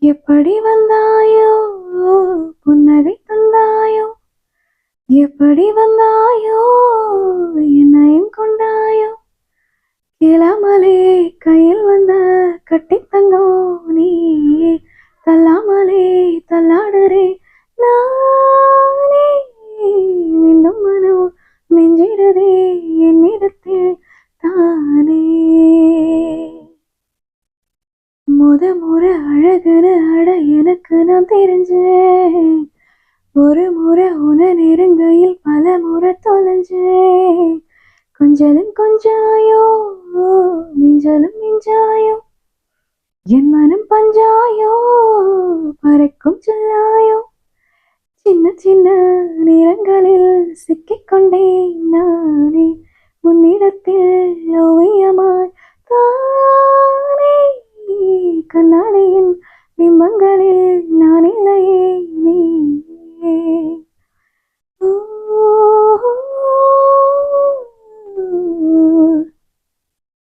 எப்படி வந்தாயோ புன்னகை தந்தாயோ எப்படி வந்தாயோ என்னையும் கொண்டாயோ கேளாமலே கையில் வந்த கட்டி தங்கம் நீ தள்ளாமலே தள்ளாடுறே நானே மீண்டும் மனோ மெஞ்சிடதே என்னிடத்தில் தானே முறை அழகுன்னு அட எனக்கு நான் தெரிஞ்சேன் ஒரு முறை உன நெருங்கையில் பல முறை தொலைஞ்சேன் கொஞ்சலும் கொஞ்சாயோ மிஞ்சலும் மிஞ்சாயோ என் மனம் பஞ்சாயோ பறக்கும் சொல்லாயோ சின்ன சின்ன நிறங்களில் சிக்கிக்கொண்டேன் நானே உன்னிடத்தில் ஓவியமாய் தானே கண்ணாடியின் பிம்பங்களில்